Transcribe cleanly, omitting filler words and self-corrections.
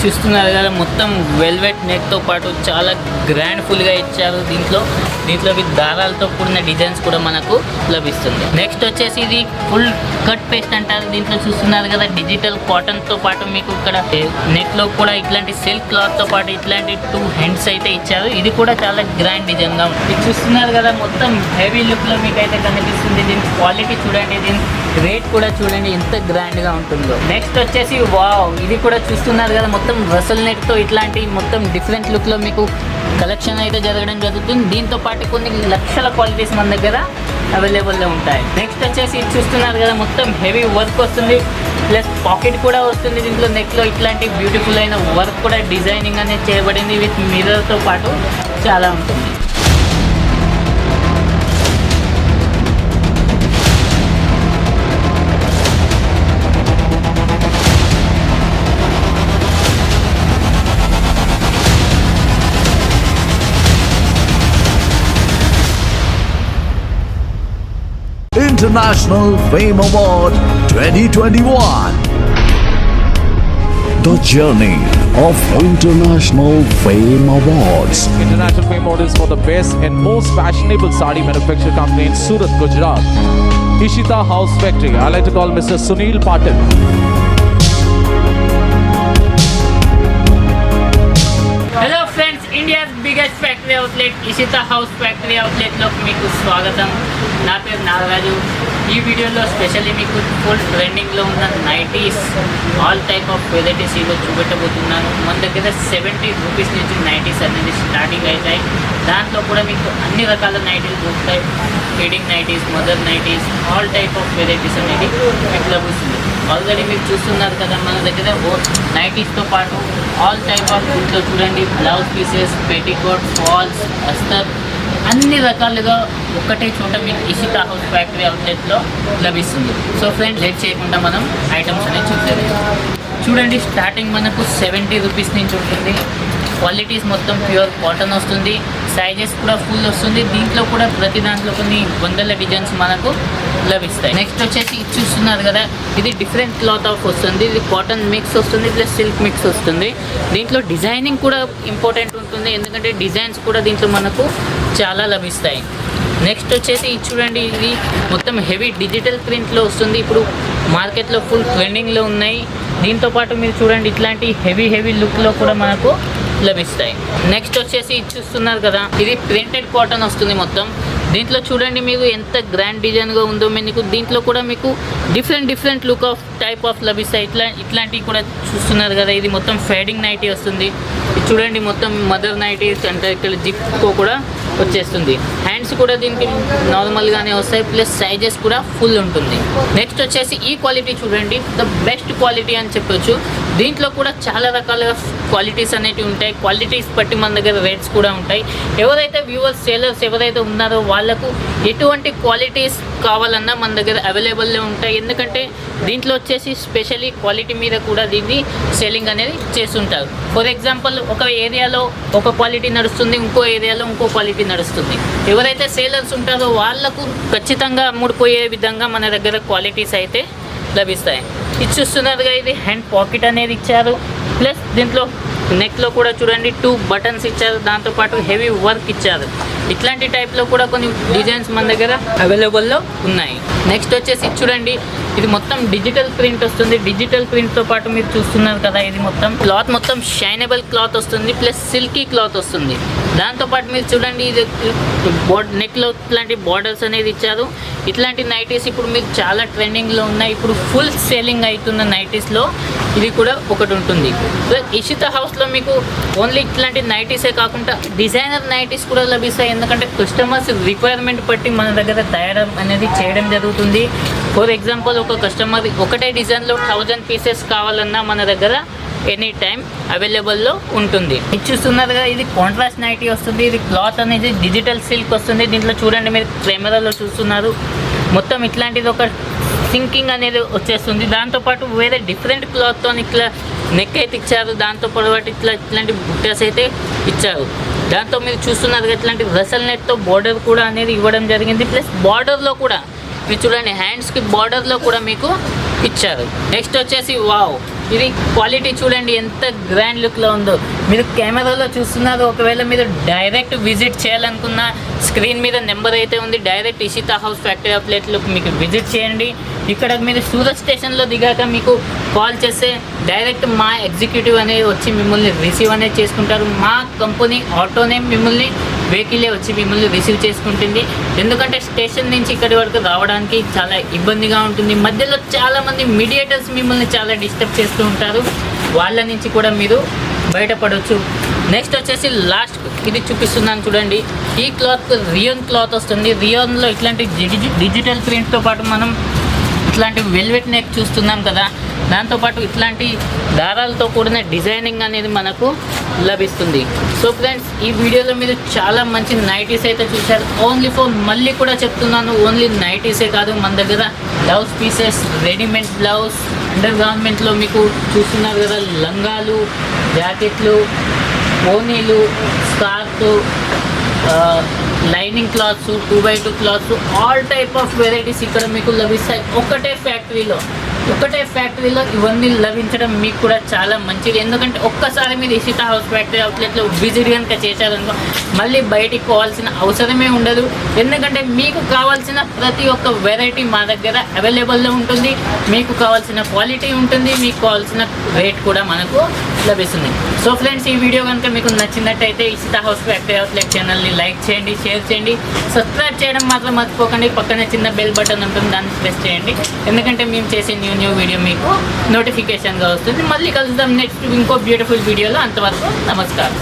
చూస్తున్నారు కదా మొత్తం వెల్వెట్ నెక్తో పాటు చాలా గ్రాండ్ఫుల్గా ఇచ్చారు. దీంట్లో విత్ దారాలతో కూడిన డిజైన్స్ కూడా మనకు లభిస్తుంది. నెక్స్ట్ వచ్చేసి ఇది ఫుల్ కట్ పేస్ట్ అంటారు. దీంట్లో చూస్తున్నారు కదా డిజిటల్ కాటన్తో పాటు మీకు ఇక్కడ నెక్లో కూడా ఇట్లాంటి సిల్క్ క్లాత్తో పాటు ఇట్లాంటి 2 హ్యాండ్స్ అయితే ఇచ్చారు. ఇది కూడా చాలా గ్రాండ్ డిజైన్గా ఉంది. ఇది చూస్తున్నారు కదా మొత్తం హెవీ లుక్లో మీకు అయితే కనిపిస్తుంది. దీని క్వాలిటీ చూడండి, దీని రేట్ కూడా చూడండి ఎంత గ్రాండ్గా ఉంటుందో. నెక్స్ట్ వచ్చేసి వావ్, ఇది కూడా చూస్తున్నారు కదా మొత్తం రసల్ నెట్తో ఇట్లాంటి మొత్తం డిఫరెంట్ లుక్లో మీకు కలెక్షన్ అయితే జరగడం జరుగుతుంది. దీంతో పాటు కొన్ని లక్షల క్వాలిటీస్ మన దగ్గర అవైలబుల్లో ఉంటాయి. నెక్స్ట్ వచ్చేసి ఇది చూస్తున్నారు కదా మొత్తం హెవీ వర్క్ వస్తుంది, ప్లస్ పాకెట్ కూడా వస్తుంది. దీంట్లో నెక్లో ఇట్లాంటి బ్యూటిఫుల్ అయిన వర్క్ కూడా డిజైనింగ్ అనేది చేయబడింది. విత్ మిర్రర్తో పాటు చాలా ఉంటుంది. International Fame Award 2021. The journey of International Fame Awards. International Fame Award is for the best and most fashionable sari manufacturing company in Surat, Gujarat. Ishita House Factory. I like to call Mr. Sunil Patil. Hello friends, India's biggest factory outlet Ishita House factory అవుట్లెట్లో మీకు స్వాగతం. నా పేరు నాగరాజు. ఈ వీడియోలో specially మీకు full ట్రెండింగ్లో ఉన్న nighties all type of varieties ఈరోజు చూపెట్టబోతున్నాను. మన దగ్గర 70 రూపీస్ నుంచి నైటీస్ అనేది స్టార్టింగ్ అవుతాయి. దాంట్లో కూడా మీకు అన్ని రకాల నైటీలు దొరుకుతాయి. Feeding nighties, mother nighties, all type of varieties అనేది మీకు లభిస్తుంది. ఆల్రెడీ మీరు చూస్తున్నారు కదా మన దగ్గర నైటీస్తో పాటు ఆల్ టైప్ ఆఫ్ దీంట్లో చూడండి బ్లౌజ్ పీసెస్, పెట్టికోట్, ఫాల్స్, అస్తర్ అన్ని రకాలుగా ఒక్కటే చోట మీకు ఇషితా హౌస్ ఫ్యాక్టరీ అవుట్లెట్లో లభిస్తుంది. సో ఫ్రెండ్స్, లేట్ చేయకుండా మనం ఐటమ్స్ అనేది చూసేది. చూడండి, స్టార్టింగ్ మనకు 70 రూపీస్ నుంచి ఉంటుంది. క్వాలిటీస్ మొత్తం ప్యూర్ కాటన్ వస్తుంది. సైజెస్ కూడా ఫుల్ వస్తుంది. దీంట్లో కూడా ప్రతి దాంట్లో కొన్ని వందల డిజైన్స్ మనకు లభిస్తాయి. నెక్స్ట్ వచ్చేసి ఇది చూస్తున్నారు కదా, ఇది డిఫరెంట్ క్లాత్ ఆఫ్ వస్తుంది. ఇది కాటన్ మిక్స్ వస్తుంది, ప్లస్ సిల్క్ మిక్స్ వస్తుంది. దీంట్లో డిజైనింగ్ కూడా ఇంపార్టెంట్ ఉంటుంది, ఎందుకంటే డిజైన్స్ కూడా దీంట్లో మనకు చాలా లభిస్తాయి. నెక్స్ట్ వచ్చేసి ఇది చూడండి, ఇది మొత్తం హెవీ డిజిటల్ ప్రింట్లో వస్తుంది. ఇప్పుడు మార్కెట్లో ఫుల్ ట్రెండింగ్లో ఉన్నాయి. దీంతో పాటు మీరు చూడండి ఇట్లాంటి హెవీ లుక్లో కూడా మనకు లభిస్తాయి. నెక్స్ట్ వచ్చేసి ఇది చూస్తున్నారు కదా, ఇది ప్రింటెడ్ కాటన్ వస్తుంది మొత్తం. దీంట్లో చూడండి మీకు ఎంత గ్రాండ్ డిజైన్గా ఉందో. మీకు దీంట్లో కూడా మీకు different look of type of లభిస్తాయి. ఇట్లాంటివి కూడా చూస్తున్నారు కదా, ఇది మొత్తం ఫేడింగ్ నైటీ వస్తుంది. ఇది చూడండి మొత్తం మదర్ నైటీస్ అంటే ఇక్కడ జిప్కో కూడా వచ్చేస్తుంది. హ్యాండ్స్ కూడా దీనికి నార్మల్గానే వస్తాయి, ప్లస్ సైజెస్ కూడా ఫుల్ ఉంటుంది. నెక్స్ట్ వచ్చేసి ఈ క్వాలిటీ చూడండి, ద బెస్ట్ క్వాలిటీ అని చెప్పొచ్చు. దీంట్లో కూడా చాలా రకాల క్వాలిటీస్ అనేటివి ఉంటాయి. క్వాలిటీస్ బట్టి మన దగ్గర రేట్స్ కూడా ఉంటాయి. ఎవరైతే వ్యూవర్స్, సేలర్స్ ఎవరైతే ఉన్నారో వాళ్ళకు ఎటువంటి క్వాలిటీస్ కావాలన్నా మన దగ్గర అవైలబుల్లో ఉంటాయి. ఎందుకంటే దీంట్లో వచ్చేసి స్పెషల్లీ క్వాలిటీ మీద కూడా దీన్ని సెల్లింగ్ అనేది చేస్తుంటారు. ఫర్ ఎగ్జాంపుల్, ఒక ఏరియాలో ఒక క్వాలిటీ నడుస్తుంది, ఇంకో ఏరియాలో ఇంకో క్వాలిటీ నడుస్తుంది. ఎవరైతే సేలర్స్ ఉంటారో వాళ్ళకు ఖచ్చితంగా అమ్ముడుపోయే విధంగా మన దగ్గర క్వాలిటీస్ అయితే లభిస్తాయి. ఇది చూస్తున్నారుగా, ఇది హ్యాండ్ పాకెట్ అనేది ఇచ్చారు. ప్లస్ దీంట్లో నెక్లో కూడా చూడండి 2 బటన్స్ ఇచ్చారు. దాంతోపాటు హెవీ వర్క్ ఇచ్చారు. ఇట్లాంటి టైప్లో కూడా కొన్ని డిజైన్స్ మన దగ్గర అవైలబుల్లో ఉన్నాయి. నెక్స్ట్ వచ్చేసి చూడండి, ఇది మొత్తం డిజిటల్ ప్రింట్ వస్తుంది. డిజిటల్ ప్రింట్తో పాటు మీరు చూస్తున్నారు కదా, ఇది మొత్తం క్లాత్ మొత్తం షైనబుల్ క్లాత్ వస్తుంది, ప్లస్ సిల్కీ క్లాత్ వస్తుంది. దాంతోపాటు మీరు చూడండి, ఇది నెక్లో ఇట్లాంటి బార్డర్స్ అనేది ఇచ్చారు. ఇట్లాంటి నైటీస్ ఇప్పుడు మీకు చాలా ట్రెండింగ్లో ఉన్నాయి. ఇప్పుడు ఫుల్ సేలింగ్ అవుతున్న నైటీస్లో ఇది కూడా ఒకటి ఉంటుంది. ఇషితా హౌస్లో మీకు ఓన్లీ ఇట్లాంటి నైటీసే కాకుండా డిజైనర్ నైటీస్ కూడా లభిస్తాయి. ఎందుకంటే కస్టమర్స్ రిక్వైర్మెంట్ బట్టి మన దగ్గర తయారు అనేది చేయడం జరుగుతుంది. ఫర్ ఎగ్జాంపుల్, ఒక కస్టమర్ ఒకటే డిజైన్లో 1000 పీసెస్ కావాలన్నా మన దగ్గర ఎనీ టైం అవైలబుల్లో ఉంటుంది. ఇది చూస్తున్నారు కదా, ఇది కాంట్రాస్ట్ నైటీ వస్తుంది. ఇది క్లాత్ అనేది డిజిటల్ సిల్క్ వస్తుంది. దీంట్లో చూడండి, మీరు కెమెరాలో చూస్తున్నారు మొత్తం ఇట్లాంటిది ఒక సింకింగ్ అనేది వచ్చేస్తుంది. దాంతోపాటు వేరే డిఫరెంట్ క్లాత్తో ఇట్లా నెక్ అయితే ఇచ్చారు. దాంతోపాటు ఇట్లాంటి బుట్టస్ అయితే ఇచ్చారు. దాంతో మీరు చూస్తున్నారు ఇట్లాంటి రసల్ నెట్తో బార్డర్ కూడా అనేది ఇవ్వడం జరిగింది. ప్లస్ బార్డర్లో కూడా మీరు చూడండి, హ్యాండ్స్కి బార్డర్లో కూడా మీకు ఇచ్చారు. నెక్స్ట్ వచ్చేసి వావ్, ఇది క్వాలిటీ చూడండి ఎంత గ్రాండ్ లుక్లో ఉందో. మీరు కెమెరాలో చూస్తున్నారు. ఒకవేళ మీరు డైరెక్ట్ విజిట్ చేయాలనుకున్న స్క్రీన్ మీద నెంబర్ అయితే ఉంది. డైరెక్ట్ ఇషితా హౌస్ ఫ్యాక్టరీ అవుట్లెట్లో మీకు విజిట్ చేయండి. ఇక్కడ మీరు సూరత్ స్టేషన్లో దిగాక మీకు కాల్ చేస్తే డైరెక్ట్ మా ఎగ్జిక్యూటివ్ అనేది వచ్చి మిమ్మల్ని రిసీవ్ అనేది చేసుకుంటారు. మా కంపెనీ ఆటోనే మిమ్మల్ని వెహికలే వచ్చి మిమ్మల్ని రిసీవ్ చేసుకుంటుంది. ఎందుకంటే స్టేషన్ నుంచి ఇక్కడి వరకు రావడానికి చాలా ఇబ్బందిగా ఉంటుంది. మధ్యలో చాలామంది మీడియేటర్స్ మిమ్మల్ని చాలా డిస్టర్బ్ చేస్తూ ఉంటారు. వాళ్ళ నుంచి కూడా మీరు బయటపడవచ్చు. నెక్స్ట్ వచ్చేసి లాస్ట్ ఇది చూపిస్తున్నాను చూడండి. ఈ క్లాత్ రియోన్ క్లాత్ వస్తుంది. రియోన్లో ఇట్లాంటి డిజిటల్ ప్రింట్తో పాటు మనం ఇట్లాంటి వెల్వెట్ నెక్ చూస్తున్నాం కదా, దాంతోపాటు ఇట్లాంటి దారాలతో కూడిన డిజైనింగ్ అనేది మనకు లభిస్తుంది. సో ఫ్రెండ్స్, ఈ వీడియోలో మీరు చాలా మంచి నైటీస్ అయితే చూశారు. ఓన్లీ ఫర్ మళ్ళీ కూడా చెప్తున్నాను, ఓన్లీ నైటీసే కాదు, మన దగ్గర blouse pieces, readymade blouse, under గార్మెంట్లో మీకు చూస్తున్నారు కదా, లంగాలు, జాకెట్లు, పోనీలు, scarf, lining cloths, 2x2 cloths, all type of varieties ఇక్కడ మీకు లభిస్తాయి. ఒకటే ఫ్యాక్టరీలో ఇవన్నీ లభించడం మీకు కూడా చాలా మంచిది. ఎందుకంటే ఒక్కసారి మీరు ఇషితా హౌస్ ఫ్యాక్టరీ అవుట్లెట్లో విజిట్ కనుక చేశారనుకో మళ్ళీ బయటికి పోవాల్సిన అవసరమే ఉండదు. ఎందుకంటే మీకు కావాల్సిన ప్రతి ఒక్క వెరైటీ మా దగ్గర అవైలబుల్లో ఉంటుంది. మీకు కావాల్సిన క్వాలిటీ ఉంటుంది, మీకు కావాల్సిన రేట్ కూడా మనకు లభిస్తుంది. సో ఫ్రెండ్స్, ఈ వీడియో కనుక మీకు నచ్చినట్టయితే ఇషితా హౌస్ ఫ్యాక్టరీ అవుట్లెట్ ఛానల్ని లైక్ చేయండి, షేర్ చేయండి, సబ్స్క్రైబ్ చేయడం మాత్రం మర్చిపోకండి. పక్కన చిన్న బెల్ బటన్ ఉంటుంది, దాన్ని ప్రెస్ చేయండి. ఎందుకంటే మేము చేసే న్యూ వీడియో మీకు నోటిఫికేషన్గా వస్తుంది. మళ్ళీ కలుద్దాం నెక్స్ట్ ఇంకో బ్యూటిఫుల్ వీడియోలో. అంతవరకు నమస్కారం.